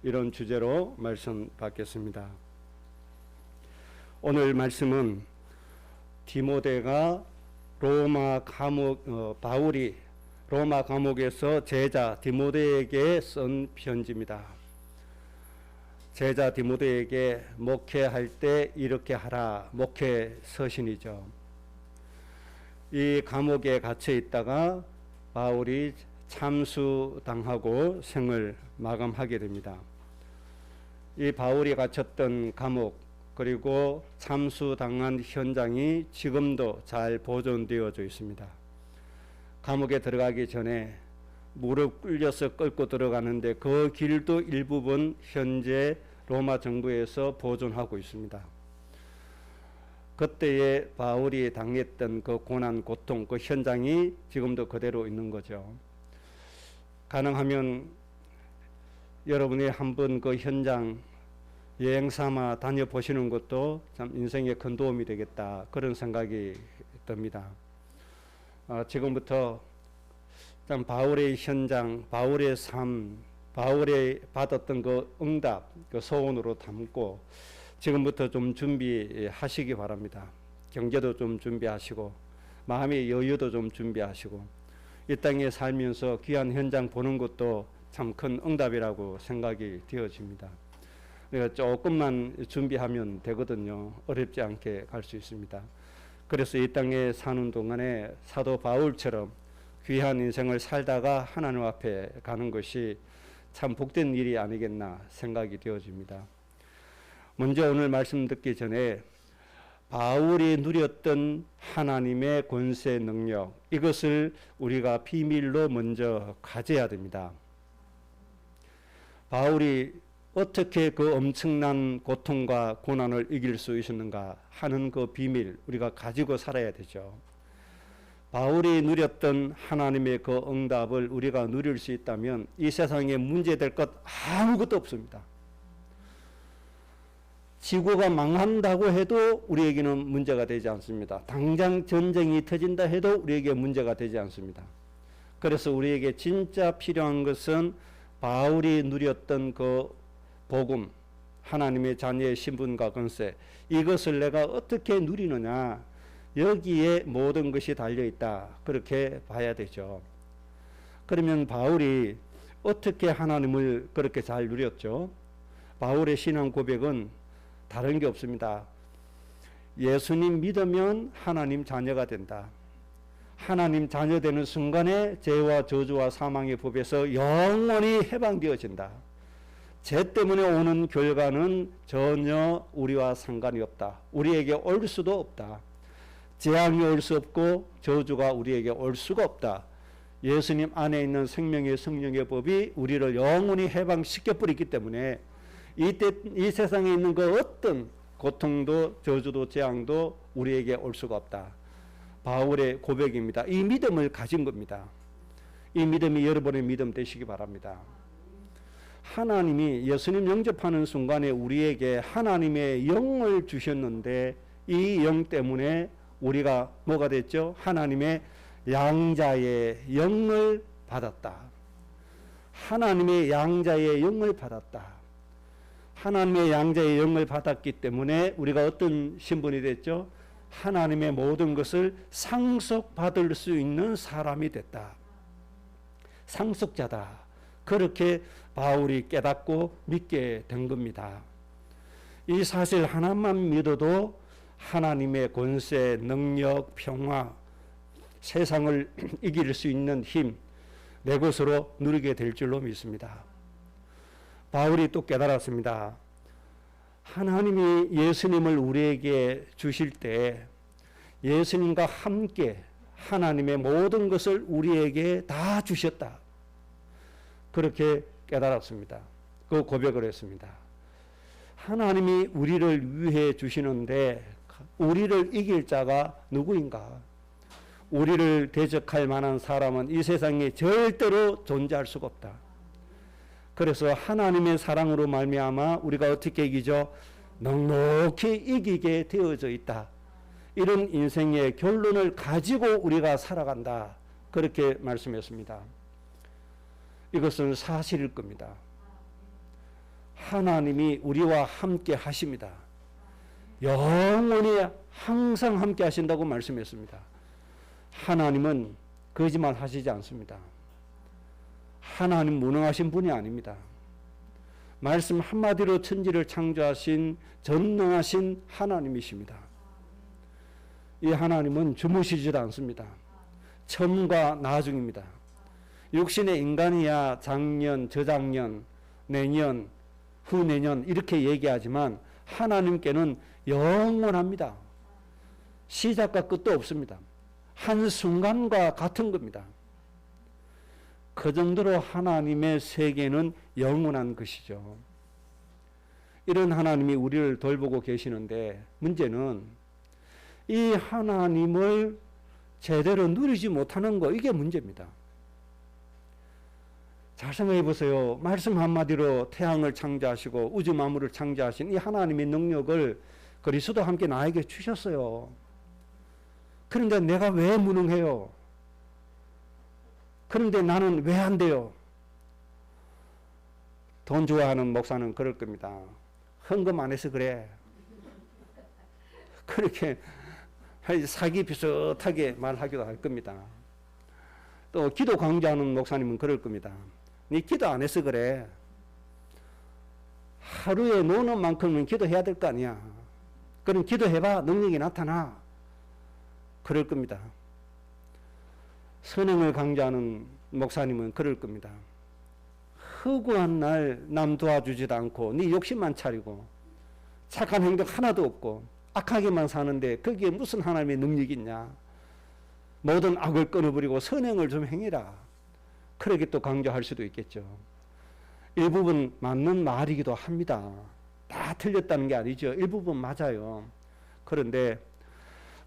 이런 주제로 말씀 받겠습니다. 오늘 말씀은 디모데가 바울이 로마 감옥에서 제자 디모데에게 쓴 편지입니다. 제자 디모데에게 목회할 때 이렇게 하라, 목회 서신이죠. 이 감옥에 갇혀 있다가 바울이 참수당하고 생을 마감하게 됩니다. 이 바울이 갇혔던 감옥 그리고 참수당한 현장이 지금도 잘 보존되어져 있습니다. 감옥에 들어가기 전에 무릎 꿇려서 끌고 들어가는데 그 길도 일부분 현재 로마 정부에서 보존하고 있습니다. 그때에 바울이 당했던 그 고난, 고통, 그 현장이 지금도 그대로 있는 거죠. 가능하면 여러분이 한번 그 현장 여행 삼아 다녀보시는 것도 참 인생에 큰 도움이 되겠다, 그런 생각이 듭니다. 지금부터 참 바울의 현장, 바울의 삶, 바울이 받았던 그 응답, 그 소원으로 담고 지금부터 좀 준비하시기 바랍니다. 경제도 좀 준비하시고 마음의 여유도 좀 준비하시고 이 땅에 살면서 귀한 현장 보는 것도 참 큰 응답이라고 생각이 되어집니다. 그러니까 조금만 준비하면 되거든요. 어렵지 않게 갈 수 있습니다. 그래서 이 땅에 사는 동안에 사도 바울처럼 귀한 인생을 살다가 하나님 앞에 가는 것이 참 복된 일이 아니겠나 생각이 되어집니다. 먼저 오늘 말씀 듣기 전에 바울이 누렸던 하나님의 권세 능력, 이것을 우리가 비밀로 먼저 가져야 됩니다. 바울이 어떻게 그 엄청난 고통과 고난을 이길 수 있었는가 하는 그 비밀, 우리가 가지고 살아야 되죠. 바울이 누렸던 하나님의 그 응답을 우리가 누릴 수 있다면 이 세상에 문제될 것 아무것도 없습니다. 지구가 망한다고 해도 우리에게는 문제가 되지 않습니다. 당장 전쟁이 터진다 해도 우리에게 문제가 되지 않습니다. 그래서 우리에게 진짜 필요한 것은 바울이 누렸던 그 복음, 하나님의 자녀의 신분과 권세, 이것을 내가 어떻게 누리느냐, 여기에 모든 것이 달려있다, 그렇게 봐야 되죠. 그러면 바울이 어떻게 하나님을 그렇게 잘 누렸죠? 바울의 신앙 고백은 다른 게 없습니다. 예수님 믿으면 하나님 자녀가 된다. 하나님 자녀 되는 순간에 죄와 저주와 사망의 법에서 영원히 해방되어진다. 죄 때문에 오는 결과는 전혀 우리와 상관이 없다. 우리에게 올 수도 없다. 재앙이 올 수 없고 저주가 우리에게 올 수가 없다. 예수님 안에 있는 생명의 성령의 법이 우리를 영원히 해방시켜 버리기 때문에 이 세상에 있는 그 어떤 고통도 저주도 재앙도 우리에게 올 수가 없다. 바울의 고백입니다. 이 믿음을 가진 겁니다. 이 믿음이 여러분의 믿음 되시기 바랍니다. 하나님이 예수님 영접하는 순간에 우리에게 하나님의 영을 주셨는데 이 영 때문에 우리가 뭐가 됐죠? 하나님의 양자의 영을 받았다. 하나님의 양자의 영을 받았다. 하나님의 양자의 영을 받았기 때문에 우리가 어떤 신분이 됐죠? 하나님의 모든 것을 상속받을 수 있는 사람이 됐다. 상속자다. 그렇게 바울이 깨닫고 믿게 된 겁니다. 이 사실 하나만 믿어도 하나님의 권세, 능력, 평화, 세상을 이길 수 있는 힘, 내 것으로 누리게 될 줄로 믿습니다. 바울이 또 깨달았습니다. 하나님이 예수님을 우리에게 주실 때 예수님과 함께 하나님의 모든 것을 우리에게 다 주셨다. 그렇게 깨달았습니다. 그 고백을 했습니다. 하나님이 우리를 위해 주시는데 우리를 이길 자가 누구인가? 우리를 대적할 만한 사람은 이 세상에 절대로 존재할 수가 없다. 그래서 하나님의 사랑으로 말미암아 우리가 어떻게 이기죠? 넉넉히 이기게 되어져 있다. 이런 인생의 결론을 가지고 우리가 살아간다. 그렇게 말씀했습니다. 이것은 사실일 겁니다. 하나님이 우리와 함께 하십니다. 영원히 항상 함께 하신다고 말씀했습니다. 하나님은 거짓말 하시지 않습니다. 하나님 무능하신 분이 아닙니다. 말씀 한마디로 천지를 창조하신 전능하신 하나님이십니다. 이 하나님은 주무시지도 않습니다. 처음과 나중입니다. 육신의 인간이야 작년, 저작년, 내년, 후내년 이렇게 얘기하지만 하나님께는 영원합니다. 시작과 끝도 없습니다. 한순간과 같은 겁니다. 그 정도로 하나님의 세계는 영원한 것이죠. 이런 하나님이 우리를 돌보고 계시는데 문제는 이 하나님을 제대로 누리지 못하는 거, 이게 문제입니다. 잘 생각해 보세요. 말씀 한마디로 태양을 창조하시고 우주 만물을 창조하신 이 하나님의 능력을 그리스도와 함께 나에게 주셨어요. 그런데 내가 왜 무능해요? 그런데 나는 왜 안 돼요? 돈 좋아하는 목사는 그럴 겁니다. 헌금 안 해서 그래. 그렇게 사기 비슷하게 말하기도 할 겁니다. 또 기도 강조하는 목사님은 그럴 겁니다. 네 기도 안 해서 그래. 하루에 노는 만큼은 기도해야 될 거 아니야. 그럼 기도해봐. 능력이 나타나. 그럴 겁니다. 선행을 강조하는 목사님은 그럴 겁니다. 허구한 날 남 도와주지도 않고 네 욕심만 차리고 착한 행동 하나도 없고 악하게만 사는데 거기에 무슨 하나님의 능력이 있냐. 모든 악을 끊어버리고 선행을 좀 행해라. 그렇게 또 강조할 수도 있겠죠. 일부분 맞는 말이기도 합니다. 다 틀렸다는 게 아니죠. 일부분 맞아요. 그런데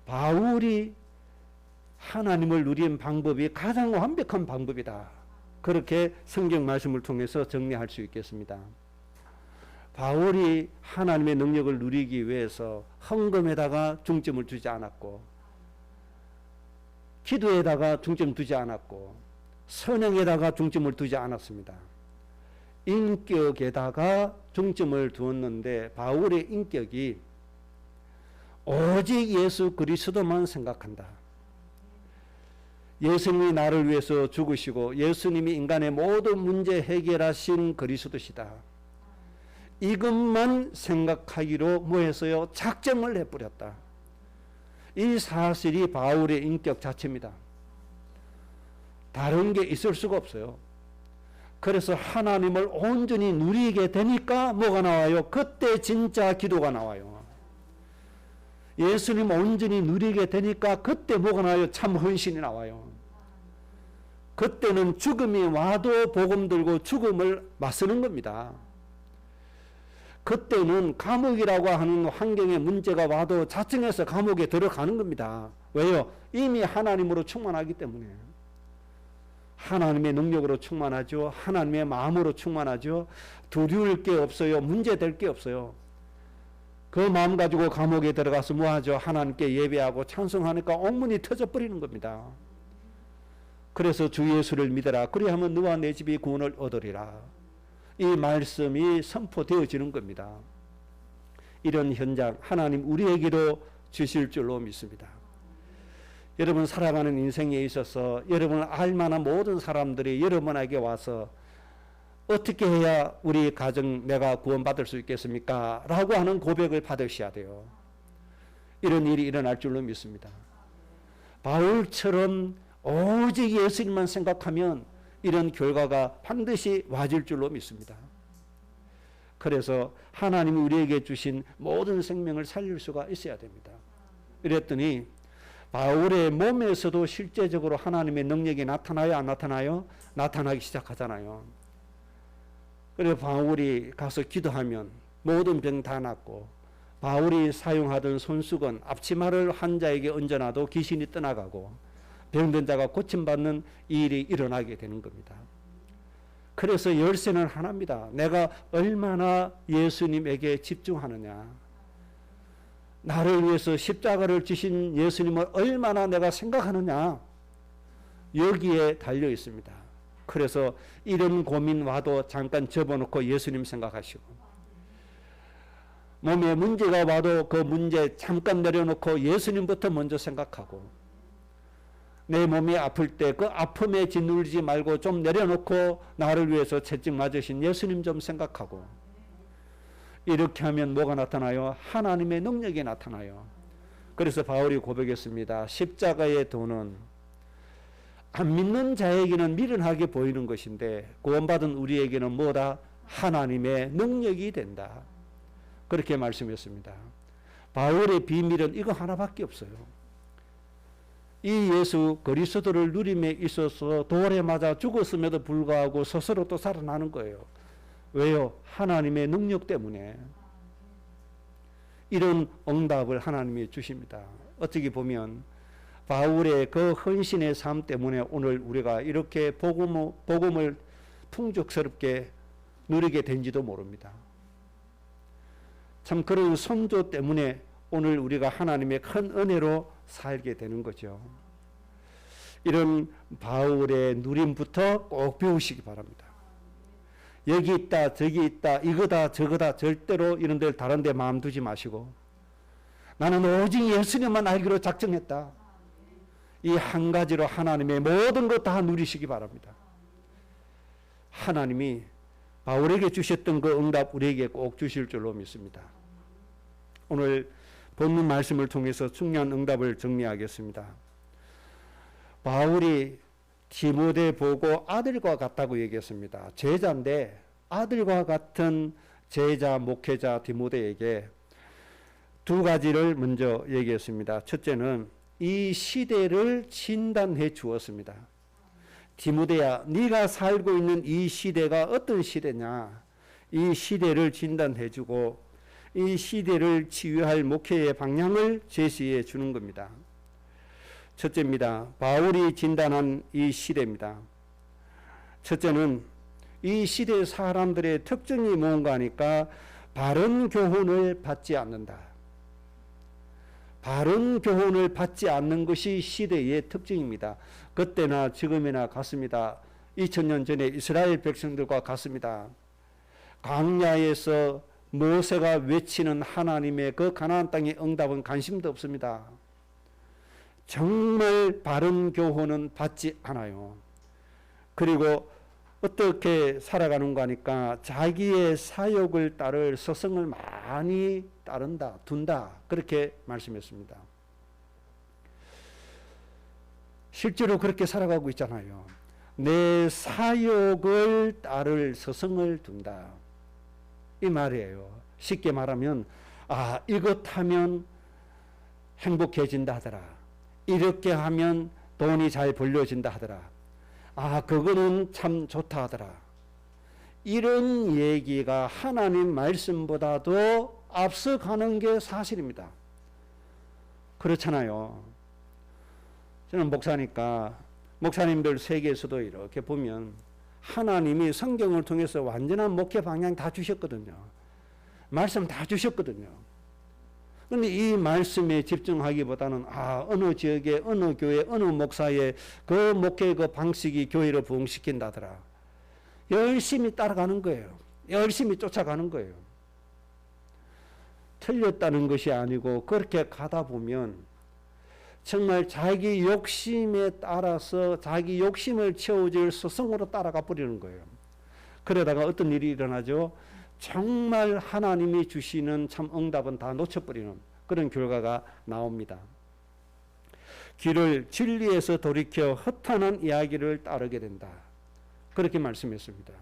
바울이 하나님을 누리는 방법이 가장 완벽한 방법이다. 그렇게 성경 말씀을 통해서 정리할 수 있겠습니다. 바울이 하나님의 능력을 누리기 위해서 헌금에다가 중점을 두지 않았고 기도에다가 중점을 두지 않았고 선행에다가 중점을 두지 않았습니다. 인격에다가 중점을 두었는데 바울의 인격이 오직 예수 그리스도만 생각한다. 예수님이 나를 위해서 죽으시고 예수님이 인간의 모든 문제 해결하신 그리스도시다. 이것만 생각하기로 뭐 했어요? 작정을 해버렸다. 이 사실이 바울의 인격 자체입니다. 다른 게 있을 수가 없어요. 그래서 하나님을 온전히 누리게 되니까 뭐가 나와요? 그때 진짜 기도가 나와요. 예수님 온전히 누리게 되니까 그때 뭐가 나와요? 참 헌신이 나와요. 그때는 죽음이 와도 복음 들고 죽음을 맞서는 겁니다. 그때는 감옥이라고 하는 환경에 문제가 와도 자청해서 감옥에 들어가는 겁니다. 왜요? 이미 하나님으로 충만하기 때문에. 하나님의 능력으로 충만하죠. 하나님의 마음으로 충만하죠. 두려울 게 없어요. 문제될 게 없어요. 그 마음 가지고 감옥에 들어가서 뭐하죠? 하나님께 예배하고 찬송하니까 옥문이 터져버리는 겁니다. 그래서 주 예수를 믿어라. 그리하면 너와 내 집이 구원을 얻으리라. 이 말씀이 선포되어지는 겁니다. 이런 현장 하나님 우리에게도 주실 줄로 믿습니다. 여러분 살아가는 인생에 있어서 여러분을 알만한 모든 사람들이 여러분에게 와서 어떻게 해야 우리 가정 내가 구원받을 수 있겠습니까? 라고 하는 고백을 받으셔야 돼요. 이런 일이 일어날 줄로 믿습니다. 바울처럼 오직 예수님만 생각하면 이런 결과가 반드시 와줄 줄로 믿습니다. 그래서 하나님이 우리에게 주신 모든 생명을 살릴 수가 있어야 됩니다. 이랬더니 바울의 몸에서도 실제적으로 하나님의 능력이 나타나요? 안 나타나요? 나타나기 시작하잖아요. 그래서 바울이 가서 기도하면 모든 병 다 낫고 바울이 사용하던 손수건 앞치마를 환자에게 얹어놔도 귀신이 떠나가고 병든 자가 고침받는 일이 일어나게 되는 겁니다. 그래서 열쇠는 하나입니다. 내가 얼마나 예수님에게 집중하느냐. 나를 위해서 십자가를 지신 예수님을 얼마나 내가 생각하느냐. 여기에 달려 있습니다. 그래서 이런 고민 와도 잠깐 접어놓고 예수님 생각하시고 몸에 문제가 와도 그 문제 잠깐 내려놓고 예수님부터 먼저 생각하고, 내 몸이 아플 때 그 아픔에 짓누르지 말고 좀 내려놓고 나를 위해서 채찍 맞으신 예수님 좀 생각하고, 이렇게 하면 뭐가 나타나요? 하나님의 능력이 나타나요. 그래서 바울이 고백했습니다. 십자가의 도는 안 믿는 자에게는 미련하게 보이는 것인데 구원받은 우리에게는 뭐다? 하나님의 능력이 된다. 그렇게 말씀했습니다. 바울의 비밀은 이거 하나밖에 없어요. 이 예수 그리스도를 누림에 있어서 돌에 맞아 죽었음에도 불구하고 스스로 또 살아나는 거예요. 왜요? 하나님의 능력 때문에. 이런 응답을 하나님이 주십니다. 어떻게 보면 바울의 그 헌신의 삶 때문에 오늘 우리가 이렇게 복음을 풍족스럽게 누리게 된지도 모릅니다. 참 그런 선조 때문에 오늘 우리가 하나님의 큰 은혜로 살게 되는 거죠. 이런 바울의 누림부터 꼭 배우시기 바랍니다. 여기 있다 저기 있다 이거다 저거다 절대로 이런 데를 다른 데 마음 두지 마시고, 나는 오직 예수님만 알기로 작정했다. 이 한 가지로 하나님의 모든 것 다 누리시기 바랍니다. 하나님이 바울에게 주셨던 그 응답 우리에게 꼭 주실 줄로 믿습니다. 오늘 본문 말씀을 통해서 중요한 응답을 정리하겠습니다. 바울이 디모데 보고 아들과 같다고 얘기했습니다. 제자인데 아들과 같은 제자 목회자 디모데에게 두 가지를 먼저 얘기했습니다. 첫째는 이 시대를 진단해 주었습니다. 디모데야, 네가 살고 있는 이 시대가 어떤 시대냐, 이 시대를 진단해 주고 이 시대를 치유할 목회의 방향을 제시해 주는 겁니다. 첫째입니다. 바울이 진단한 이 시대입니다. 첫째는 이 시대 사람들의 특징이 뭔가 하니까 바른 교훈을 받지 않는다. 바른 교훈을 받지 않는 것이 시대의 특징입니다. 그때나 지금이나 같습니다. 2000년 전에 이스라엘 백성들과 같습니다. 광야에서 모세가 외치는 하나님의 그 가나안 땅의 응답은 관심도 없습니다. 정말 바른 교훈은 받지 않아요. 그리고 어떻게 살아가는가 하니까 자기의 사욕을 따를 서성을 많이 둔다. 그렇게 말씀했습니다. 실제로 그렇게 살아가고 있잖아요. 내 사욕을 따를 서성을 둔다. 이 말이에요. 쉽게 말하면 이것 하면 행복해진다 하더라. 이렇게 하면 돈이 잘 벌려진다 하더라. 그거는 참 좋다 하더라. 이런 얘기가 하나님 말씀보다도 앞서가는 게 사실입니다. 그렇잖아요. 저는 목사니까 목사님들 세계에서도 이렇게 보면 하나님이 성경을 통해서 완전한 목회 방향 다 주셨거든요. 말씀 다 주셨거든요. 그런데 이 말씀에 집중하기보다는 어느 지역에 어느 교회 어느 목사의 그 목회 그 방식이 교회를 부흥시킨다더라. 열심히 따라가는 거예요. 열심히 쫓아가는 거예요. 틀렸다는 것이 아니고 그렇게 가다 보면 정말 자기 욕심에 따라서 자기 욕심을 채워줄 스승으로 따라가 버리는 거예요. 그러다가 어떤 일이 일어나죠? 정말 하나님이 주시는 참 응답은 다 놓쳐버리는 그런 결과가 나옵니다. 길을 진리에서 돌이켜 허탄한 이야기를 따르게 된다. 그렇게 말씀했습니다.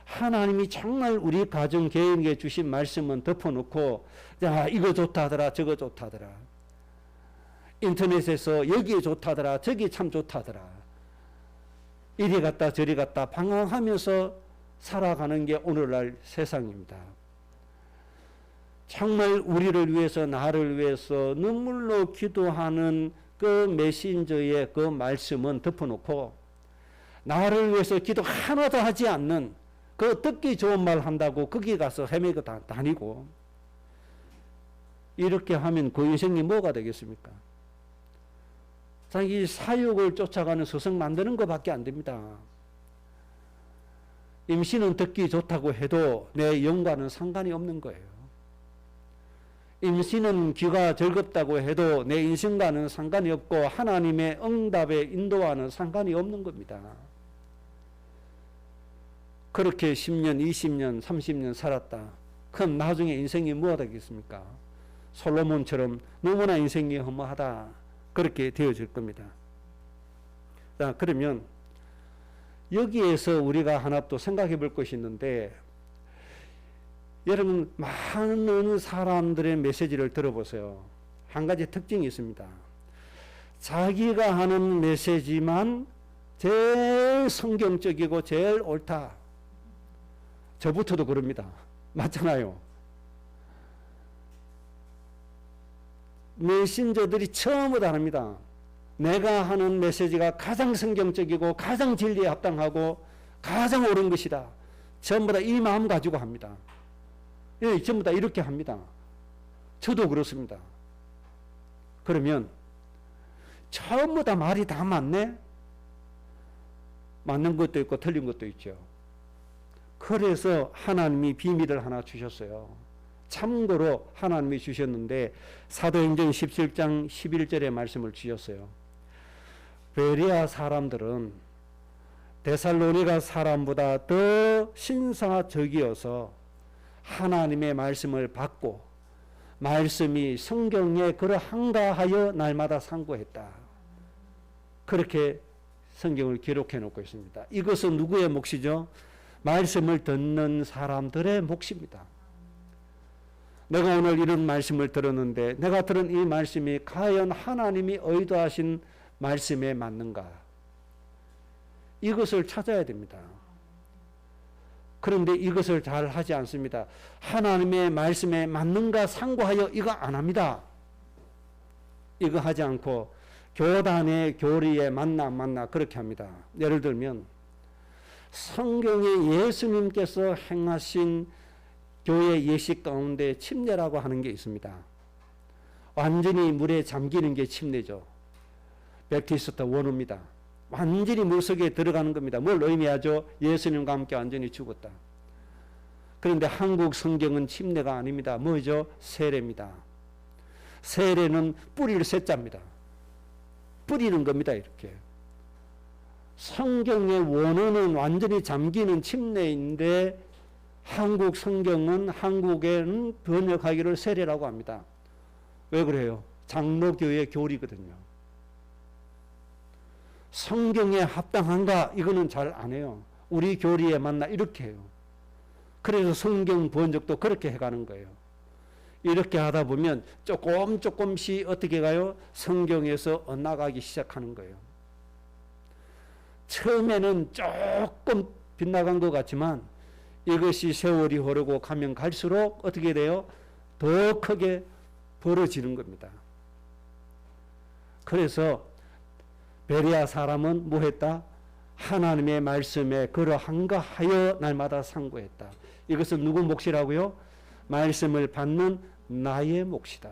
하나님이 정말 우리 가정 개인에게 주신 말씀은 덮어놓고 이거 좋다 하더라 저거 좋다 하더라. 인터넷에서 여기 좋다더라 저기 참 좋다더라. 이리 갔다 저리 갔다 방황하면서 살아가는 게 오늘날 세상입니다. 정말 우리를 위해서 나를 위해서 눈물로 기도하는 그 메신저의 그 말씀은 덮어놓고 나를 위해서 기도 하나도 하지 않는 그 듣기 좋은 말 한다고 거기 가서 헤매고 다니고 이렇게 하면 그 인생이 뭐가 되겠습니까? 자기 사욕을 쫓아가는 스승 만드는 것밖에 안 됩니다. 임신은 듣기 좋다고 해도 내 영과는 상관이 없는 거예요. 임신은 귀가 즐겁다고 해도 내 인생과는 상관이 없고 하나님의 응답의 인도와는 상관이 없는 겁니다. 그렇게 10년, 20년, 30년 살았다. 그럼 나중에 인생이 뭐가 되겠습니까? 솔로몬처럼 너무나 인생이 허무하다. 그렇게 되어질 겁니다. 자, 그러면 여기에서 우리가 하나 또 생각해 볼 것이 있는데, 여러분 많은 사람들의 메시지를 들어보세요. 한 가지 특징이 있습니다. 자기가 하는 메시지만 제일 성경적이고 제일 옳다. 저부터도 그럽니다. 맞잖아요. 메신저들이 처음부터 다릅니다. 내가 하는 메시지가 가장 성경적이고 가장 진리에 합당하고 가장 옳은 것이다. 전부 다 이 마음 가지고 합니다. 예, 전부 다 이렇게 합니다. 저도 그렇습니다. 그러면 전부 다 말이 다 맞네? 맞는 것도 있고 틀린 것도 있죠. 그래서 하나님이 비밀을 하나 주셨어요. 참고로 하나님이 주셨는데 사도행전 17장 11절의 말씀을 주셨어요. 베레아 사람들은 데살로니가 사람보다 더 신사적이어서 하나님의 말씀을 받고 말씀이 성경에 그러한가 하여 날마다 상고했다. 그렇게 성경을 기록해 놓고 있습니다. 이것은 누구의 몫이죠? 말씀을 듣는 사람들의 몫입니다. 내가 오늘 이런 말씀을 들었는데 내가 들은 이 말씀이 과연 하나님이 의도하신 말씀에 맞는가? 이것을 찾아야 됩니다. 그런데 이것을 잘 하지 않습니다. 하나님의 말씀에 맞는가 상고하여 이거 안 합니다. 이거 하지 않고 교단의 교리에 맞나 안 맞나 그렇게 합니다. 예를 들면 성경에 예수님께서 행하신 교회 예식 가운데 침례라고 하는 게 있습니다. 완전히 물에 잠기는 게 침례죠. 베프티스트 원어입니다. 완전히 물속에 들어가는 겁니다. 뭘 의미하죠? 예수님과 함께 완전히 죽었다. 그런데 한국 성경은 침례가 아닙니다. 뭐죠? 세례입니다. 세례는 뿌릴 세자입니다. 뿌리는 겁니다. 이렇게. 성경의 원어는 완전히 잠기는 침례인데 한국 성경은 한국에는 번역하기를 세례라고 합니다. 왜 그래요? 장로교의 교리거든요. 성경에 합당한가? 이거는 잘 안 해요. 우리 교리에 맞나? 이렇게 해요. 그래서 성경 번역도 그렇게 해가는 거예요. 이렇게 하다 보면 조금씩 어떻게 가요? 성경에서 엇나가기 시작하는 거예요. 처음에는 조금 빗나간 것 같지만 이것이 세월이 흐르고 가면 갈수록 어떻게 돼요? 더 크게 벌어지는 겁니다. 그래서 베레아 사람은 뭐 했다? 하나님의 말씀에 그러한가 하여 날마다 상고했다. 이것은 누구 몫이라고요? 말씀을 받는 나의 몫이다.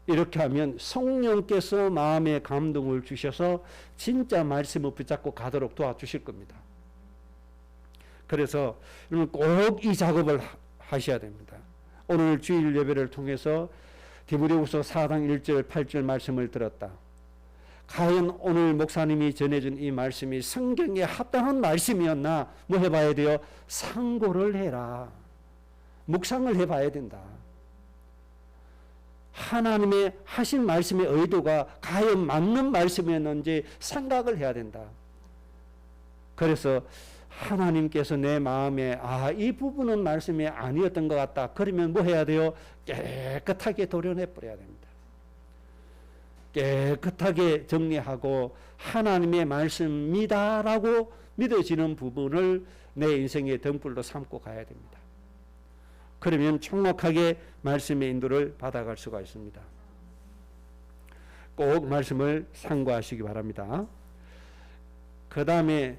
이렇게 하면 성령께서 마음에 감동을 주셔서 진짜 말씀을 붙잡고 가도록 도와주실 겁니다. 그래서 여러분 꼭 이 작업을 하셔야 됩니다. 오늘 주일 예배를 통해서 디모데후서 4장 1절 8절 말씀을 들었다. 과연 오늘 목사님이 전해준 이 말씀이 성경에 합당한 말씀이었나? 뭐 해봐야 돼요? 상고를 해라. 묵상을 해봐야 된다. 하나님의 하신 말씀의 의도가 과연 맞는 말씀이었는지 생각을 해야 된다. 그래서 하나님께서 내 마음에 이 부분은 말씀이 아니었던 것 같다. 그러면 뭐 해야 돼요? 깨끗하게 도려내 버려야 됩니다. 깨끗하게 정리하고 하나님의 말씀이다라고 믿어지는 부분을 내 인생의 등불로 삼고 가야 됩니다. 그러면 정확하게 말씀의 인도를 받아갈 수가 있습니다. 꼭 말씀을 상고하시기 바랍니다. 그 다음에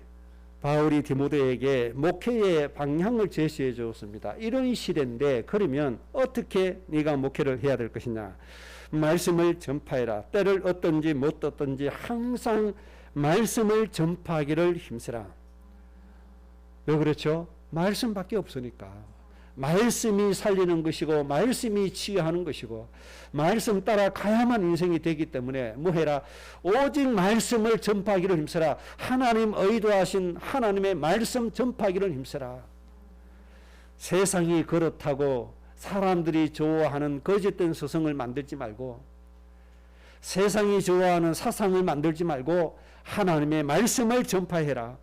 바울이 디모데에게 목회의 방향을 제시해 주었습니다. 이런 시대인데 그러면 어떻게 네가 목회를 해야 될 것이냐? 말씀을 전파해라. 때를 얻든지 못 얻든지 항상 말씀을 전파하기를 힘쓰라. 왜 그렇죠? 말씀밖에 없으니까. 말씀이 살리는 것이고 말씀이 치유하는 것이고 말씀 따라 가야만 인생이 되기 때문에 뭐해라? 오직 말씀을 전파하기를 힘써라. 하나님 의도하신 하나님의 말씀 전파하기를 힘써라. 세상이 그렇다고 사람들이 좋아하는 거짓된 서성을 만들지 말고 세상이 좋아하는 사상을 만들지 말고 하나님의 말씀을 전파해라.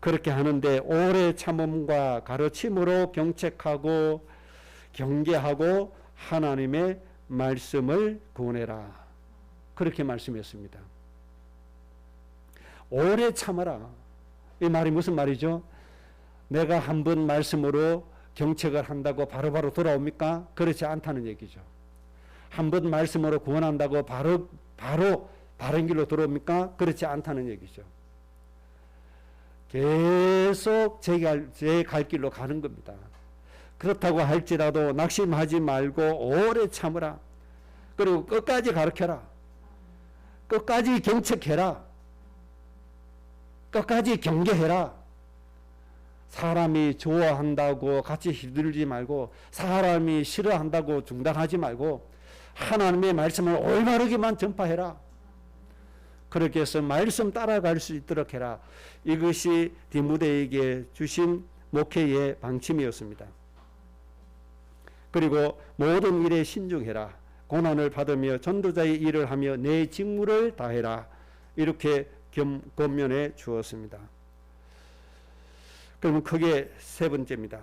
그렇게 하는데 오래 참음과 가르침으로 경책하고 경계하고 하나님의 말씀을 구원해라. 그렇게 말씀했습니다. 오래 참아라. 이 말이 무슨 말이죠? 내가 한 번 말씀으로 경책을 한다고 바로바로 돌아옵니까? 그렇지 않다는 얘기죠. 한 번 말씀으로 구원한다고 바로 바른 길로 돌아옵니까? 그렇지 않다는 얘기죠. 계속 제 갈 길로 가는 겁니다. 그렇다고 할지라도 낙심하지 말고 오래 참으라. 그리고 끝까지 가르쳐라. 끝까지 경책해라. 끝까지 경계해라. 사람이 좋아한다고 같이 휘둘리지 말고 사람이 싫어한다고 중단하지 말고 하나님의 말씀을 올바르게만 전파해라. 그렇게 해서 말씀 따라갈 수 있도록 해라. 이것이 디모데에게 주신 목회의 방침이었습니다. 그리고 모든 일에 신중해라. 고난을 받으며 전도자의 일을 하며 내 직무를 다해라. 이렇게 권면해 주었습니다. 그러면 그게 세 번째입니다.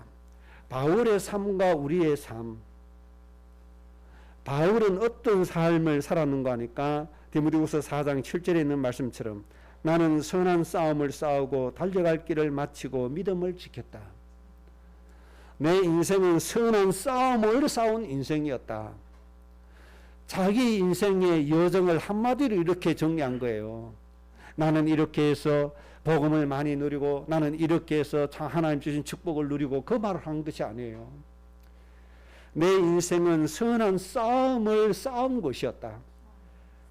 바울의 삶과 우리의 삶. 바울은 어떤 삶을 살았는가 하니까 디모데후서 4장 7절에 있는 말씀처럼 나는 선한 싸움을 싸우고 달려갈 길을 마치고 믿음을 지켰다. 내 인생은 선한 싸움을 싸운 인생이었다. 자기 인생의 여정을 한마디로 이렇게 정리한 거예요. 나는 이렇게 해서 복음을 많이 누리고 나는 이렇게 해서 하나님 주신 축복을 누리고 그 말을 한 것이 아니에요. 내 인생은 선한 싸움을 싸운 것이었다.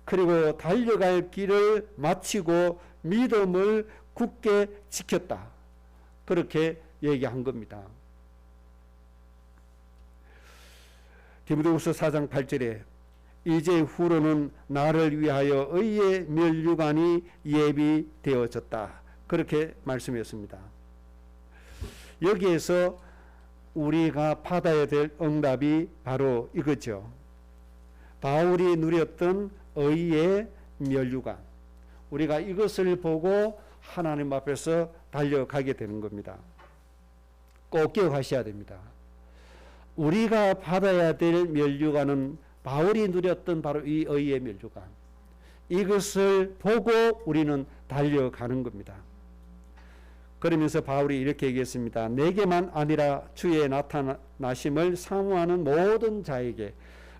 그리고 달려갈 길을 마치고 믿음을 굳게 지켰다. 그렇게 얘기한 겁니다. 디모데후서 4장 8절에 이제 후로는 나를 위하여 의의 면류관이 예비되어졌다. 그렇게 말씀했습니다. 여기에서 우리가 받아야 될 응답이 바로 이거죠. 바울이 누렸던 의의 면류관. 우리가 이것을 보고 하나님 앞에서 달려가게 되는 겁니다. 꼭 기억하셔야 됩니다. 우리가 받아야 될 면류관은 바울이 누렸던 바로 이 의의 면류관. 이것을 보고 우리는 달려가는 겁니다. 그러면서 바울이 이렇게 얘기했습니다. 내게만 아니라 주의 나타나심을 사모하는 모든 자에게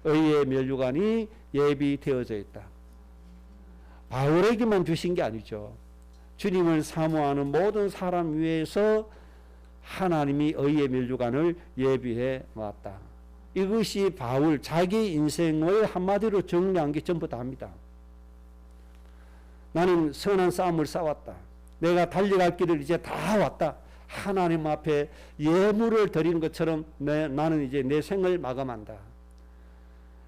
의의 면류관이 예비되어져 있다. 바울에게만 주신 게 아니죠. 주님을 사모하는 모든 사람 위에서 하나님이 의의 면류관을 예비해 놨다. 이것이 바울 자기 인생을 한마디로 정리한 게 전부 다입니다. 나는 선한 싸움을 싸웠다. 내가 달려갈 길을 이제 다 왔다. 하나님 앞에 예물을 드리는 것처럼 나는 이제 내 생을 마감한다.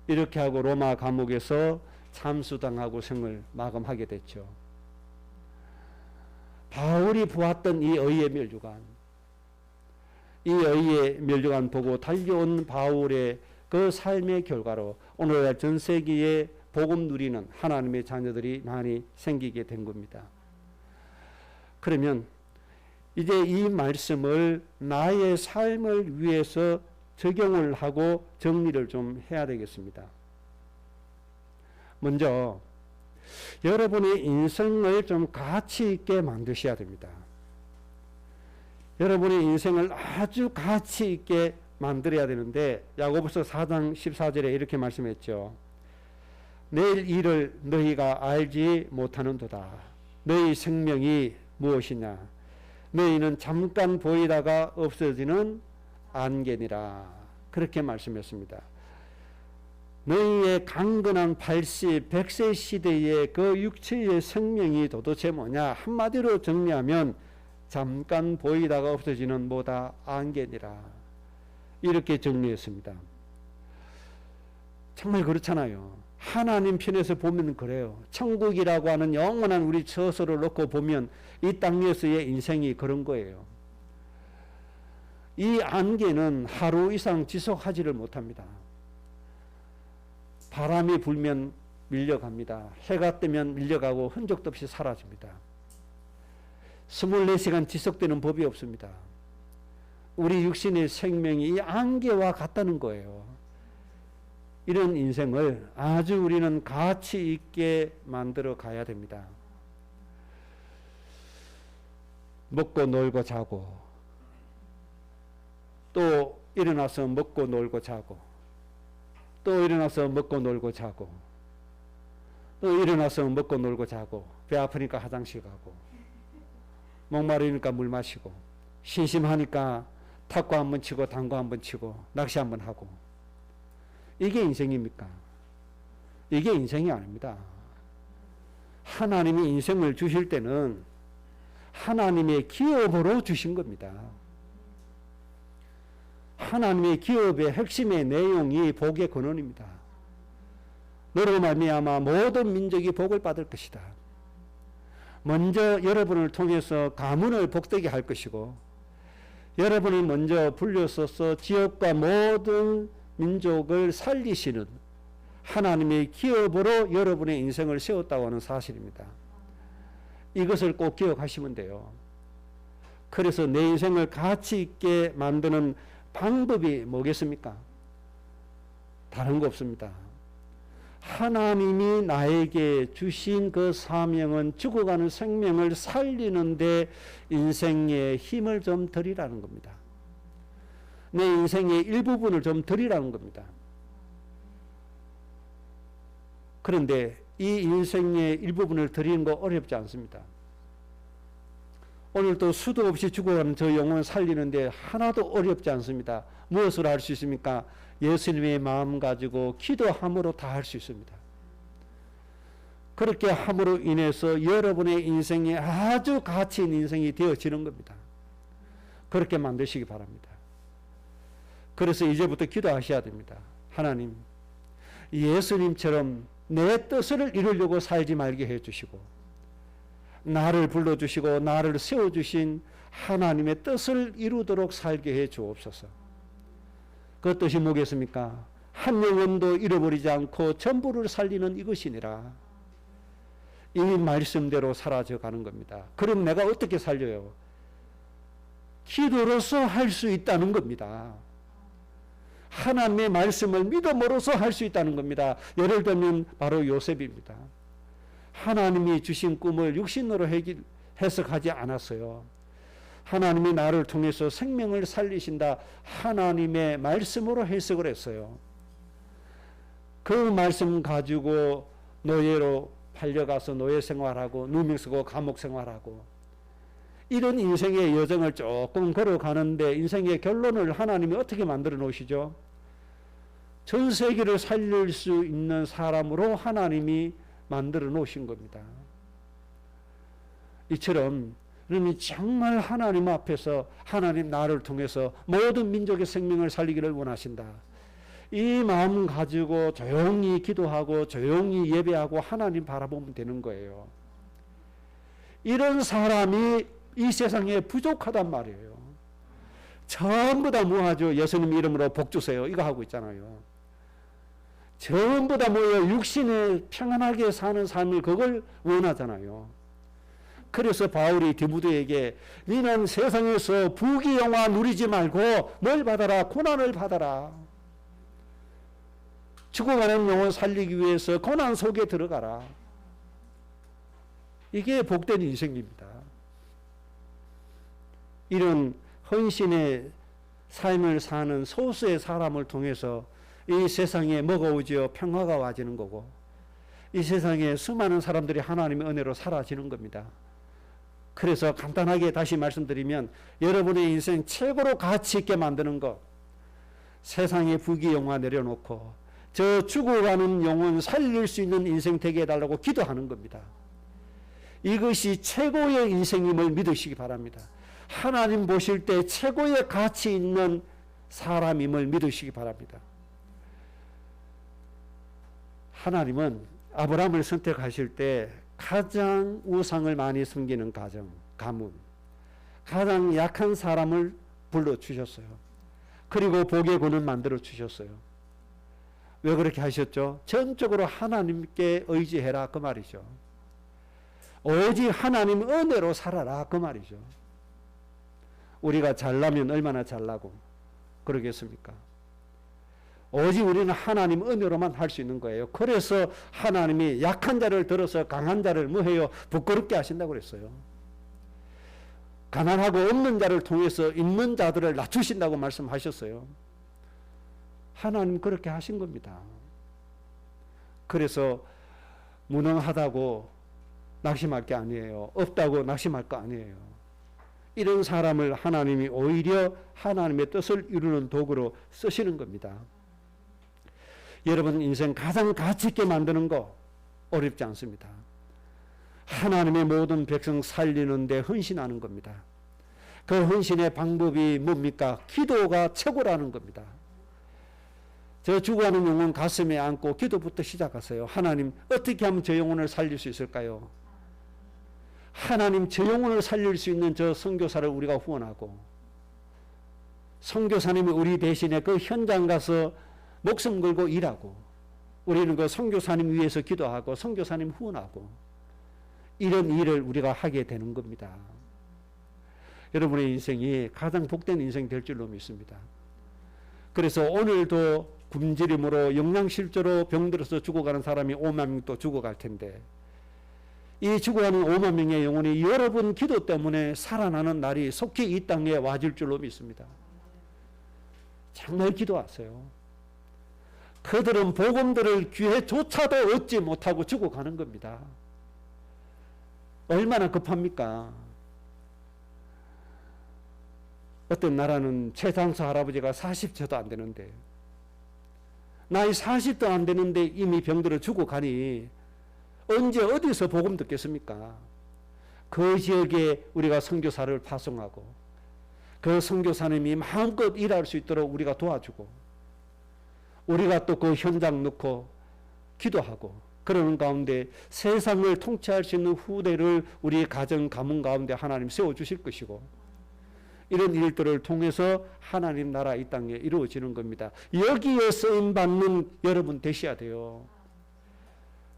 이렇게 하고 로마 감옥에서 참수당하고 생을 마감하게 됐죠. 바울이 보았던 이 의의 면류관, 이 의의 면류관 보고 달려온 바울의 그 삶의 결과로 오늘날 전 세계에 복음 누리는 하나님의 자녀들이 많이 생기게 된 겁니다. 그러면 이제 이 말씀을 나의 삶을 위해서 적용을 하고 정리를 좀 해야 되겠습니다. 먼저 여러분의 인생을 좀 가치 있게 만드셔야 됩니다. 여러분의 인생을 아주 가치 있게 만들어야 되는데 야고보서 4장 14절에 이렇게 말씀했죠. 내일 일을 너희가 알지 못하는도다. 너희 생명이 무엇이냐? 너희는 잠깐 보이다가 없어지는 안개니라. 그렇게 말씀했습니다. 너희의 강건한 80, 100세 시대의 그 육체의 생명이 도대체 뭐냐? 한마디로 정리하면 잠깐 보이다가 없어지는 뭐다? 안개니라. 이렇게 정리했습니다. 정말 그렇잖아요. 하나님 편에서 보면 그래요. 천국이라고 하는 영원한 우리 처소를 놓고 보면 이 땅에서의 인생이 그런 거예요. 이 안개는 하루 이상 지속하지를 못합니다. 바람이 불면 밀려갑니다. 해가 뜨면 밀려가고 흔적도 없이 사라집니다. 24시간 지속되는 법이 없습니다. 우리 육신의 생명이 이 안개와 같다는 거예요. 이런 인생을 아주 우리는 가치 있게 만들어 가야 됩니다. 먹고 놀고 자고, 또 일어나서 먹고 놀고 자고, 또 일어나서 먹고 놀고 자고, 또 일어나서 먹고 놀고 자고, 배 아프니까 화장실 가고, 목마르니까 물 마시고, 심심하니까 탁구 한번 치고 당구 한번 치고 낚시 한번 하고. 이게 인생입니까? 이게 인생이 아닙니다. 하나님이 인생을 주실 때는 하나님의 기업으로 주신 겁니다. 하나님의 기업의 핵심의 내용이 복의 근원입니다. 너로 말미암아 모든 민족이 복을 받을 것이다. 먼저 여러분을 통해서 가문을 복되게 할 것이고, 여러분이 먼저 불려서서 지역과 모든 민족을 살리시는 하나님의 기업으로 여러분의 인생을 세웠다고 하는 사실입니다. 이것을 꼭 기억하시면 돼요. 그래서 내 인생을 가치 있게 만드는 방법이 뭐겠습니까? 다른 거 없습니다. 하나님이 나에게 주신 그 사명은 죽어가는 생명을 살리는데 인생의 힘을 좀 드리라는 겁니다. 내 인생의 일부분을 좀 드리라는 겁니다. 그런데 이 인생의 일부분을 드리는 거 어렵지 않습니다. 오늘도 수도 없이 죽어가는 저 영혼을 살리는데 하나도 어렵지 않습니다. 무엇으로 할 수 있습니까? 예수님의 마음 가지고 기도함으로 다 할 수 있습니다. 그렇게 함으로 인해서 여러분의 인생이 아주 가치 있는 인생이 되어지는 겁니다. 그렇게 만드시기 바랍니다. 그래서 이제부터 기도하셔야 됩니다. 하나님, 예수님처럼 내 뜻을 이루려고 살지 말게 해주시고, 나를 불러주시고 나를 세워주신 하나님의 뜻을 이루도록 살게 해 주옵소서. 그 뜻이 뭐겠습니까? 한 영혼도 잃어버리지 않고 전부를 살리는 이것이니라. 이 말씀대로 사라져 가는 겁니다. 그럼 내가 어떻게 살려요? 기도로서 할 수 있다는 겁니다. 하나님의 말씀을 믿음으로써 할 수 있다는 겁니다. 예를 들면 바로 요셉입니다. 하나님이 주신 꿈을 육신으로 해석하지 않았어요. 하나님이 나를 통해서 생명을 살리신다. 하나님의 말씀으로 해석을 했어요. 그 말씀 가지고 노예로 팔려가서 노예 생활하고 누명 쓰고 감옥 생활하고 이런 인생의 여정을 조금 걸어가는데 인생의 결론을 하나님이 어떻게 만들어 놓으시죠? 전 세계를 살릴 수 있는 사람으로 하나님이 만들어 놓으신 겁니다. 이처럼 그러면 정말 하나님 앞에서 하나님 나를 통해서 모든 민족의 생명을 살리기를 원하신다. 이 마음 가지고 조용히 기도하고 조용히 예배하고 하나님 바라보면 되는 거예요. 이런 사람이 이 세상에 부족하단 말이에요. 전부 다 뭐하죠? 예수님 이름으로 복 주세요. 이거 하고 있잖아요. 전부 다 뭐예요? 육신에 평안하게 사는 삶을 그걸 원하잖아요. 그래서 바울이 디모데에게 너는 세상에서 부귀영화 누리지 말고 뭘 받아라? 고난을 받아라. 죽어가는 영혼 살리기 위해서 고난 속에 들어가라. 이게 복된 인생입니다. 이런 헌신의 삶을 사는 소수의 사람을 통해서 이 세상에 뭐가 오지요? 평화가 와지는 거고 이 세상에 수많은 사람들이 하나님의 은혜로 사라지는 겁니다. 그래서 간단하게 다시 말씀드리면 여러분의 인생 최고로 가치 있게 만드는 것, 세상의 부귀영화 내려놓고 저 죽어가는 영혼 살릴 수 있는 인생 되게 해달라고 기도하는 겁니다. 이것이 최고의 인생임을 믿으시기 바랍니다. 하나님 보실 때 최고의 가치 있는 사람임을 믿으시기 바랍니다. 하나님은 아브라함을 선택하실 때 가장 우상을 많이 섬기는 가문, 가장 약한 사람을 불러주셨어요. 그리고 복의 군을 만들어 주셨어요. 왜 그렇게 하셨죠? 전적으로 하나님께 의지해라 그 말이죠. 오직 하나님 은혜로 살아라 그 말이죠. 우리가 잘나면 얼마나 잘나고 그러겠습니까? 오직 우리는 하나님 은혜로만 할 수 있는 거예요. 그래서 하나님이 약한 자를 들어서 강한 자를 뭐해요? 부끄럽게 하신다고 그랬어요. 가난하고 없는 자를 통해서 있는 자들을 낮추신다고 말씀하셨어요. 하나님 그렇게 하신 겁니다. 그래서 무능하다고 낙심할 게 아니에요. 없다고 낙심할 거 아니에요. 이런 사람을 하나님이 오히려 하나님의 뜻을 이루는 도구로 쓰시는 겁니다. 여러분 인생 가장 가치 있게 만드는 거 어렵지 않습니다. 하나님의 모든 백성 살리는 데 헌신하는 겁니다. 그 헌신의 방법이 뭡니까? 기도가 최고라는 겁니다. 저 죽어가는 영혼 가슴에 안고 기도부터 시작하세요. 하나님 어떻게 하면 저 영혼을 살릴 수 있을까요? 하나님 저 영혼을 살릴 수 있는 저 선교사를 우리가 후원하고 선교사님이 우리 대신에 그 현장 가서 목숨 걸고 일하고 우리는 그 선교사님 위해서 기도하고 선교사님 후원하고 이런 일을 우리가 하게 되는 겁니다. 여러분의 인생이 가장 복된 인생 될 줄로 믿습니다. 그래서 오늘도 굶주림으로 영양실조로 병들어서 죽어가는 사람이 5만 명 또 죽어갈 텐데 이 죽어가는 5만 명의 영혼이 여러분 기도 때문에 살아나는 날이 속히 이 땅에 와줄 줄로 믿습니다. 정말 기도하세요. 그들은 복음들을 기회조차도 얻지 못하고 죽어가는 겁니다. 얼마나 급합니까? 어떤 나라는 최장수 할아버지가 40세도 안 되는데 나이 40도 안 되는데 이미 병들어 죽어가니 언제 어디서 복음 듣겠습니까? 그 지역에 우리가 선교사를 파송하고 그 선교사님이 마음껏 일할 수 있도록 우리가 도와주고 우리가 또 그 현장 넣고 기도하고 그러는 가운데 세상을 통치할 수 있는 후대를 우리 가정 가문 가운데 하나님 세워주실 것이고 이런 일들을 통해서 하나님 나라 이 땅에 이루어지는 겁니다. 여기에 쓰임받는 여러분 되셔야 돼요.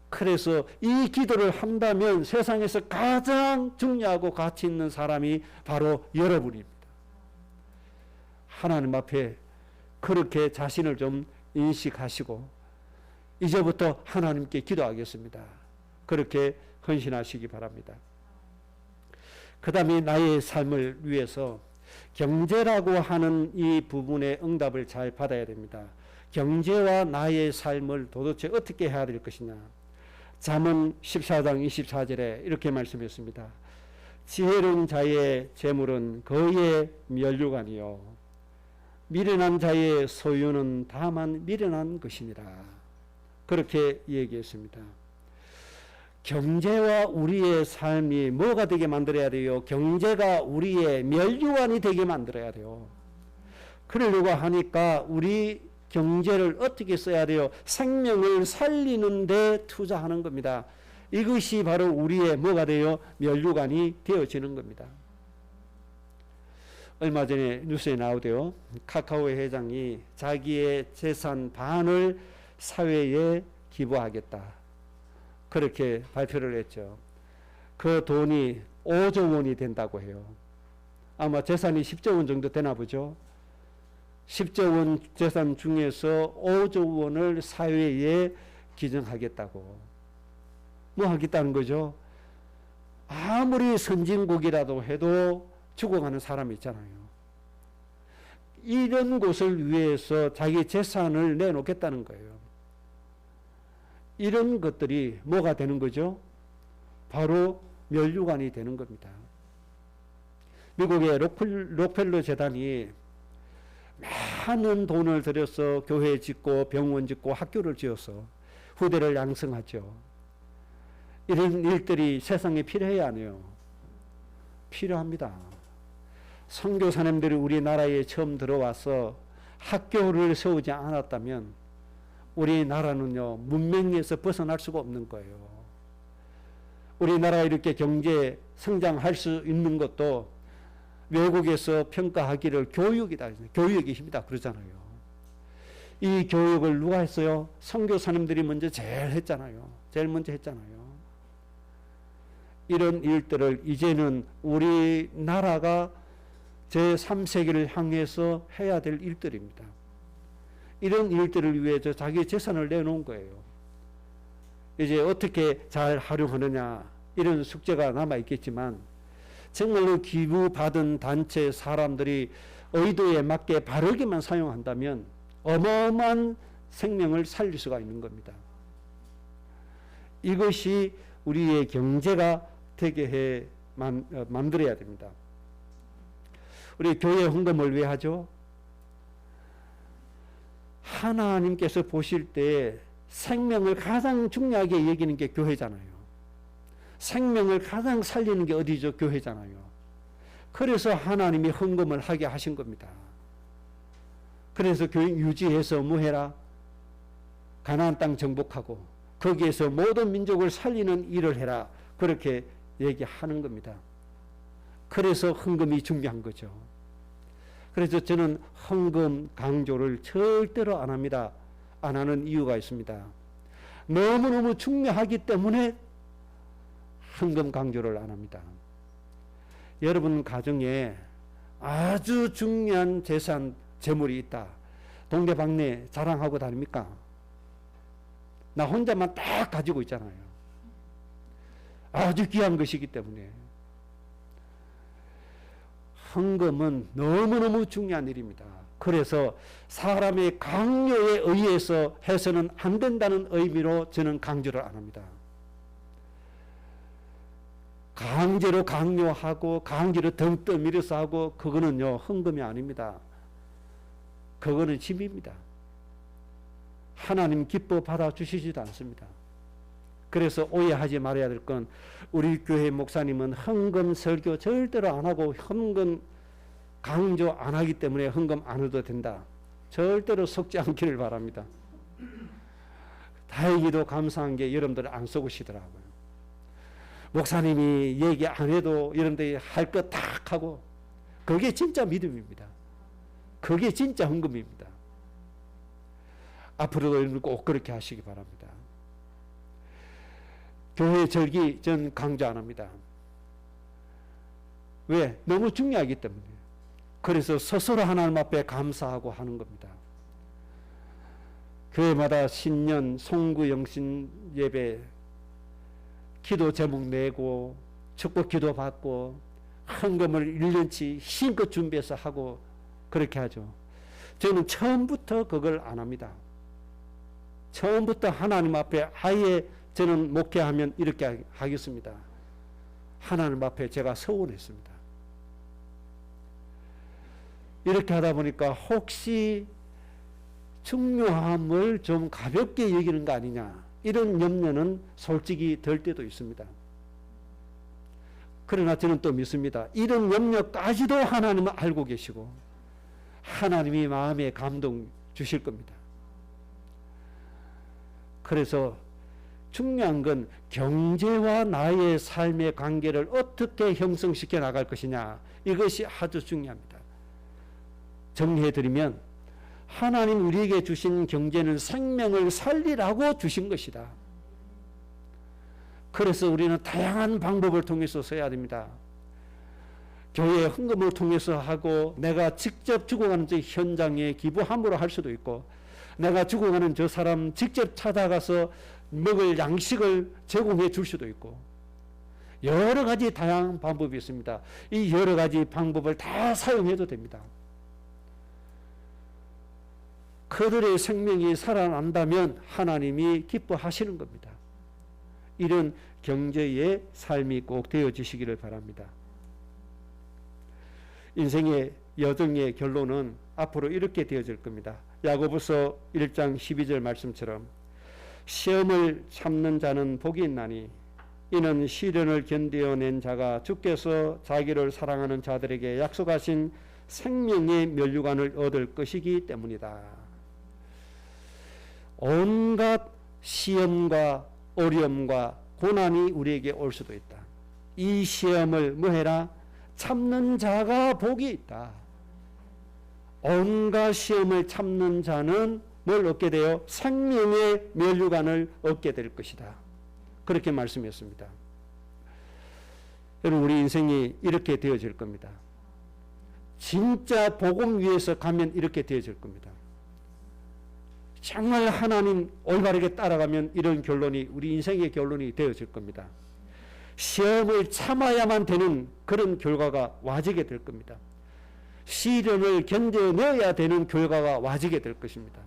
그래서 이 기도를 한다면 세상에서 가장 중요하고 가치 있는 사람이 바로 여러분입니다. 하나님 앞에 그렇게 자신을 좀 인식하시고 이제부터 하나님께 기도하겠습니다. 그렇게 헌신하시기 바랍니다. 그 다음에 나의 삶을 위해서 경제라고 하는 이 부분의 응답을 잘 받아야 됩니다. 경제와 나의 삶을 도대체 어떻게 해야 될 것이냐. 잠언 14장 24절에 이렇게 말씀했습니다. 지혜로운 자의 재물은 그의 면류관이요 미련한 자의 소유는 다만 미련한 것이니라. 그렇게 얘기했습니다. 경제와 우리의 삶이 뭐가 되게 만들어야 돼요? 경제가 우리의 면류관이 되게 만들어야 돼요. 그러려고 하니까 우리 경제를 어떻게 써야 돼요? 생명을 살리는 데 투자하는 겁니다. 이것이 바로 우리의 뭐가 돼요? 면류관이 되어지는 겁니다. 얼마 전에 뉴스에 나오대요. 카카오의 회장이 자기의 재산 반을 사회에 기부하겠다. 그렇게 발표를 했죠. 그 돈이 5조 원이 된다고 해요. 아마 재산이 10조 원 정도 되나 보죠. 10조 원 재산 중에서 5조 원을 사회에 기증하겠다고. 뭐 하겠다는 거죠? 아무리 선진국이라도 해도 죽어가는 사람이 있잖아요. 이런 곳을 위해서 자기 재산을 내놓겠다는 거예요. 이런 것들이 뭐가 되는 거죠? 바로 면류관이 되는 겁니다. 미국의 록펠러 재단이 많은 돈을 들여서 교회 짓고 병원 짓고 학교를 지어서 후대를 양성하죠. 이런 일들이 세상에 필요해야 하네요. 필요합니다. 선교사님들이 우리나라에 처음 들어와서 학교를 세우지 않았다면 우리나라는요, 문명에서 벗어날 수가 없는 거예요. 우리나라가 이렇게 경제 성장할 수 있는 것도 외국에서 평가하기를 교육이다. 교육의 힘이다. 그러잖아요. 이 교육을 누가 했어요? 선교사님들이 먼저 제일 했잖아요. 제일 먼저 했잖아요. 이런 일들을 이제는 우리나라가 제3세기를 향해서 해야 될 일들입니다. 이런 일들을 위해서 자기 재산을 내놓은 거예요. 이제 어떻게 잘 활용하느냐 이런 숙제가 남아있겠지만 정말로 기부받은 단체 사람들이 의도에 맞게 바르게만 사용한다면 어마어마한 생명을 살릴 수가 있는 겁니다. 이것이 우리의 경제가 되게 해 만들어야 됩니다. 우리 교회 헌금을 왜 하죠? 하나님께서 보실 때 생명을 가장 중요하게 여기는 게 교회잖아요. 생명을 가장 살리는 게 어디죠? 교회잖아요. 그래서 하나님이 헌금을 하게 하신 겁니다. 그래서 교회 유지해서 뭐 해라? 가나안 땅 정복하고 거기에서 모든 민족을 살리는 일을 해라. 그렇게 얘기하는 겁니다. 그래서 헌금이 중요한 거죠. 그래서 저는 헌금 강조를 절대로 안 합니다. 안 하는 이유가 있습니다. 너무너무 중요하기 때문에 헌금 강조를 안 합니다. 여러분 가정에 아주 중요한 재산, 재물이 있다. 동네방네 자랑하고 다닙니까? 나 혼자만 딱 가지고 있잖아요. 아주 귀한 것이기 때문에. 헌금은 너무너무 중요한 일입니다. 그래서 사람의 강요에 의해서 해서는 안 된다는 의미로 저는 강조를 안 합니다. 강제로 강요하고 강제로 등 떠밀어서 하고 그거는요 헌금이 아닙니다. 그거는 짐입니다. 하나님 기뻐 받아주시지도 않습니다. 그래서 오해하지 말아야 될 건 우리 교회 목사님은 헌금 설교 절대로 안 하고 헌금 강조 안 하기 때문에 헌금 안 해도 된다. 절대로 속지 않기를 바랍니다. 다행히도 감사한 게 여러분들 안 속으시더라고요. 목사님이 얘기 안 해도 여러분들이 할 거 딱 하고 그게 진짜 믿음입니다. 그게 진짜 헌금입니다. 앞으로도 여러분 꼭 그렇게 하시기 바랍니다. 교회 절기 전 강조 안 합니다. 왜? 너무 중요하기 때문에. 그래서 스스로 하나님 앞에 감사하고 하는 겁니다. 교회마다 신년 송구 영신 예배 기도 제목 내고 축복 기도 받고 헌금을 1년치 힘껏 준비해서 하고 그렇게 하죠. 저는 처음부터 그걸 안 합니다. 처음부터 하나님 앞에 아예 저는 목회하면 이렇게 하겠습니다. 하나님 앞에 제가 서원했습니다. 이렇게 하다 보니까 혹시 중요함을 좀 가볍게 여기는 거 아니냐 이런 염려는 솔직히 들 때도 있습니다. 그러나 저는 또 믿습니다. 이런 염려까지도 하나님은 알고 계시고 하나님이 마음에 감동 주실 겁니다. 그래서 중요한 건 경제와 나의 삶의 관계를 어떻게 형성시켜 나갈 것이냐 이것이 아주 중요합니다. 정리해드리면 하나님 우리에게 주신 경제는 생명을 살리라고 주신 것이다. 그래서 우리는 다양한 방법을 통해서 써야 됩니다. 교회 헌금을 통해서 하고 내가 직접 죽어가는 저 현장에 기부함으로 할 수도 있고 내가 죽어가는 저 사람 직접 찾아가서 먹을 양식을 제공해 줄 수도 있고 여러 가지 다양한 방법이 있습니다. 이 여러 가지 방법을 다 사용해도 됩니다. 그들의 생명이 살아난다면 하나님이 기뻐하시는 겁니다. 이런 경제의 삶이 꼭 되어지시기를 바랍니다. 인생의 여정의 결론은 앞으로 이렇게 되어질 겁니다. 야고보서 1장 12절 말씀처럼 시험을 참는 자는 복이 있나니 이는 시련을 견디어낸 자가 주께서 자기를 사랑하는 자들에게 약속하신 생명의 면류관을 얻을 것이기 때문이다. 온갖 시험과 어려움과 고난이 우리에게 올 수도 있다. 이 시험을 뭐해라? 참는 자가 복이 있다. 온갖 시험을 참는 자는 뭘 얻게 돼요? 생명의 면류관을 얻게 될 것이다. 그렇게 말씀했습니다. 여러분, 우리 인생이 이렇게 되어질 겁니다. 진짜 복음 위에서 가면 이렇게 되어질 겁니다. 정말 하나님 올바르게 따라가면 이런 결론이 우리 인생의 결론이 되어질 겁니다. 시험을 참아야만 되는 그런 결과가 와지게 될 겁니다. 시련을 견뎌내야 되는 결과가 와지게 될 것입니다.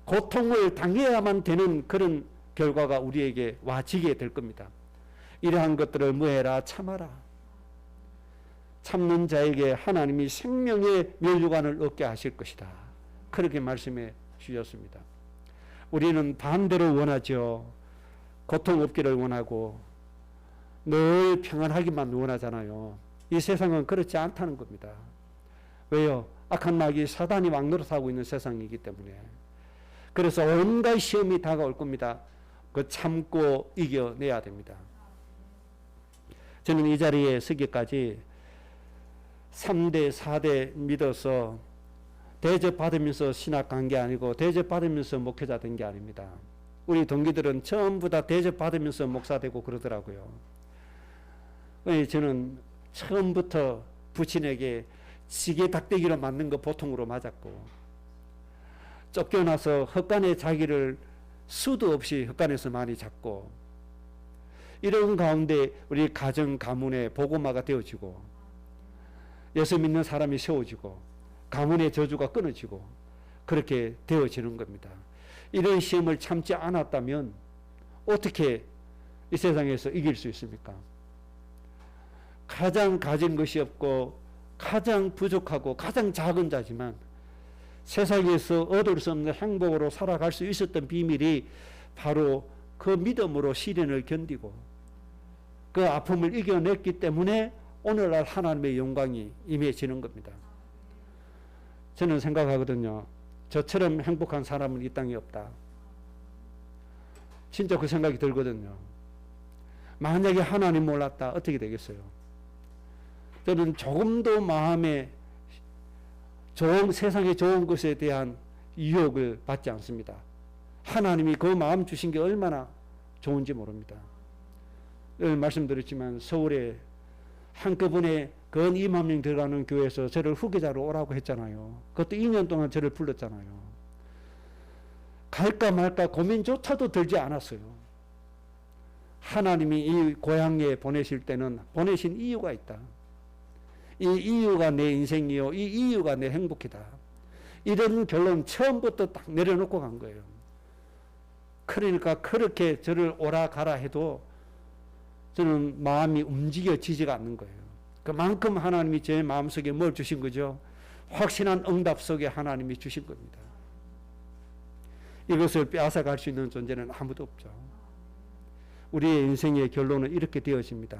고통을 당해야만 되는 그런 결과가 우리에게 와지게 될 겁니다. 이러한 것들을 뭐해라? 참아라. 참는 자에게 하나님이 생명의 면류관을 얻게 하실 것이다. 그렇게 말씀해 주셨습니다. 우리는 반대로 원하죠. 고통 없기를 원하고 늘 평안하기만 원하잖아요. 이 세상은 그렇지 않다는 겁니다. 왜요? 악한 마귀 사단이 왕노릇하고 있는 세상이기 때문에. 그래서 온갖 시험이 다가올 겁니다. 그 참고 이겨내야 됩니다. 저는 이 자리에 서기까지 3대, 4대 믿어서 대접받으면서 신학한 게 아니고 대접받으면서 목회자 된 게 아닙니다. 우리 동기들은 전부 다 대접받으면서 목사 되고 그러더라고요. 저는 처음부터 부친에게 시계 닥대기로 맞는 거 보통으로 맞았고, 쫓겨나서 헛간에 자기를 수도 없이 헛간에서 많이 잡고, 이런 가운데 우리 가정 가문의 복음화가 되어지고, 예수 믿는 사람이 세워지고, 가문의 저주가 끊어지고, 그렇게 되어지는 겁니다. 이런 시험을 참지 않았다면 어떻게 이 세상에서 이길 수 있습니까? 가장 가진 것이 없고 가장 부족하고 가장 작은 자지만 세상에서 얻을 수 없는 행복으로 살아갈 수 있었던 비밀이 바로 그 믿음으로 시련을 견디고 그 아픔을 이겨냈기 때문에 오늘날 하나님의 영광이 임해지는 겁니다. 저는 생각하거든요. 저처럼 행복한 사람은 이 땅에 없다. 진짜 그 생각이 들거든요. 만약에 하나님 몰랐다 어떻게 되겠어요? 저는 조금도 마음에 세상에 좋은 것에 대한 유혹을 받지 않습니다. 하나님이 그 마음 주신 게 얼마나 좋은지 모릅니다. 늘 말씀드렸지만 서울에 한꺼번에 근 2만 명 들어가는 교회에서 저를 후계자로 오라고 했잖아요. 그것도 2년 동안 저를 불렀잖아요. 갈까 말까 고민조차도 들지 않았어요. 하나님이 이 고향에 보내실 때는 보내신 이유가 있다. 이 이유가 내 인생이요. 이 이유가 내 행복이다. 이런 결론 처음부터 딱 내려놓고 간 거예요. 그러니까 그렇게 저를 오라 가라 해도 저는 마음이 움직여지지가 않는 거예요. 그만큼 하나님이 제 마음속에 뭘 주신 거죠? 확신한 응답 속에 하나님이 주신 겁니다. 이것을 빼앗아갈 수 있는 존재는 아무도 없죠. 우리의 인생의 결론은 이렇게 되어집니다.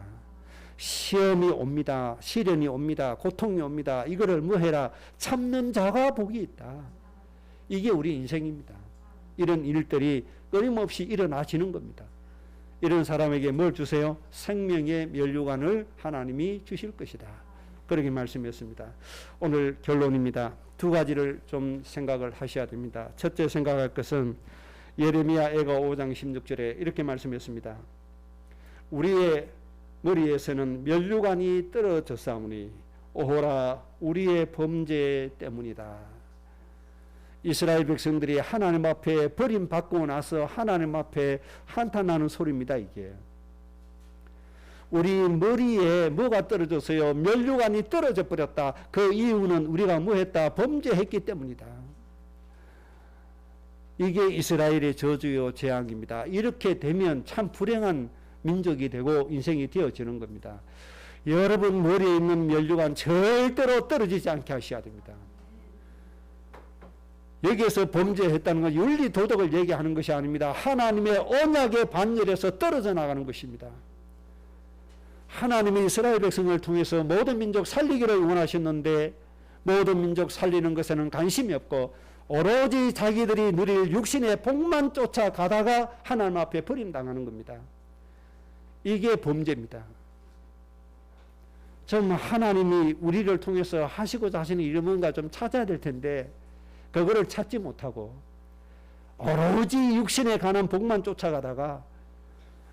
시험이 옵니다. 시련이 옵니다. 고통이 옵니다. 이거를 뭐해라? 참는 자가 복이 있다. 이게 우리 인생입니다. 이런 일들이 끊임없이 일어나지는 겁니다. 이런 사람에게 뭘 주세요? 생명의 면류관을 하나님이 주실 것이다. 그렇게 말씀했습니다. 오늘 결론입니다. 두 가지를 좀 생각을 하셔야 됩니다. 첫째 생각할 것은 예레미야 애가 5장 16절에 이렇게 말씀했습니다. 우리의 머리에서는 면류관이 떨어졌사오니 오호라 우리의 범죄 때문이다. 이스라엘 백성들이 하나님 앞에 버림받고 나서 하나님 앞에 한탄하는 소리입니다. 이게 우리 머리에 뭐가 떨어졌어요? 면류관이 떨어져 버렸다. 그 이유는 우리가 뭐 했다? 범죄했기 때문이다. 이게 이스라엘의 저주요 재앙입니다. 이렇게 되면 참 불행한 민족이 되고 인생이 되어지는 겁니다. 여러분 머리에 있는 면류관 절대로 떨어지지 않게 하셔야 됩니다. 여기에서 범죄했다는 건 윤리 도덕을 얘기하는 것이 아닙니다. 하나님의 언약의 반열에서 떨어져 나가는 것입니다. 하나님이 이스라엘 백성을 통해서 모든 민족 살리기를 원하셨는데 모든 민족 살리는 것에는 관심이 없고 오로지 자기들이 누릴 육신의 복만 쫓아가다가 하나님 앞에 버림당하는 겁니다. 이게 범죄입니다. 좀 하나님이 우리를 통해서 하시고자 하시는 일이 뭔가 좀 찾아야 될 텐데 그거를 찾지 못하고 오로지 육신에 관한 복만 쫓아가다가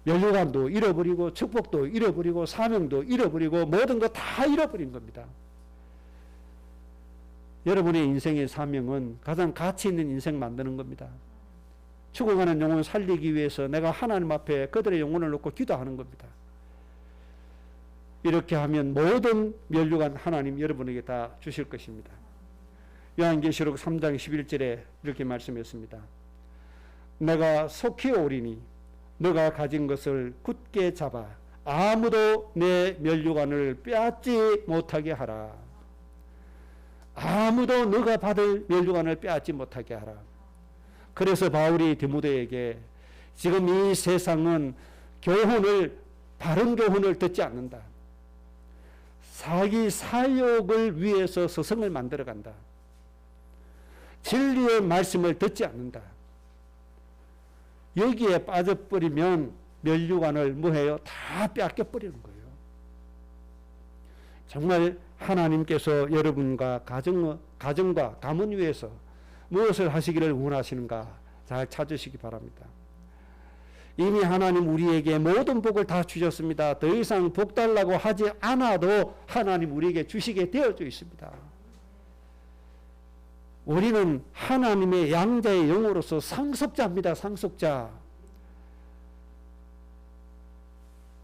면류관도 잃어버리고 축복도 잃어버리고 사명도 잃어버리고 모든 거 다 잃어버린 겁니다. 여러분의 인생의 사명은 가장 가치 있는 인생 만드는 겁니다. 죽어가는 영혼 살리기 위해서 내가 하나님 앞에 그들의 영혼을 놓고 기도하는 겁니다. 이렇게 하면 모든 면류관 하나님 여러분에게 다 주실 것입니다. 요한계시록 3장 11절에 이렇게 말씀했습니다. 내가 속히 오리니 너가 가진 것을 굳게 잡아 아무도 내 면류관을 빼앗지 못하게 하라. 아무도 너가 받을 면류관을 빼앗지 못하게 하라. 그래서 바울이 디모데에게 지금 이 세상은 바른 교훈을 듣지 않는다. 자기 사욕을 위해서 서성을 만들어간다. 진리의 말씀을 듣지 않는다. 여기에 빠져버리면 면류관을 뭐해요? 다 빼앗겨버리는 거예요. 정말 하나님께서 여러분과 가정과 가문 위에서 무엇을 하시기를 원하시는가 잘 찾으시기 바랍니다. 이미 하나님 우리에게 모든 복을 다 주셨습니다. 더 이상 복 달라고 하지 않아도 하나님 우리에게 주시게 되어져 있습니다. 우리는 하나님의 양자의 영으로서 상속자입니다. 상속자.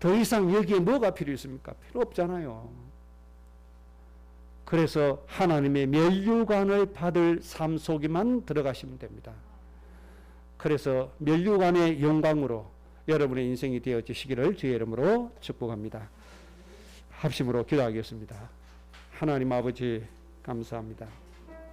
더 이상 여기에 뭐가 필요 있습니까? 필요 없잖아요. 그래서 하나님의 면류관을 받을 삶 속에만 들어가시면 됩니다. 그래서 면류관의 영광으로 여러분의 인생이 되어지시기를 주의 이름으로 축복합니다. 합심으로 기도하겠습니다. 하나님 아버지 감사합니다.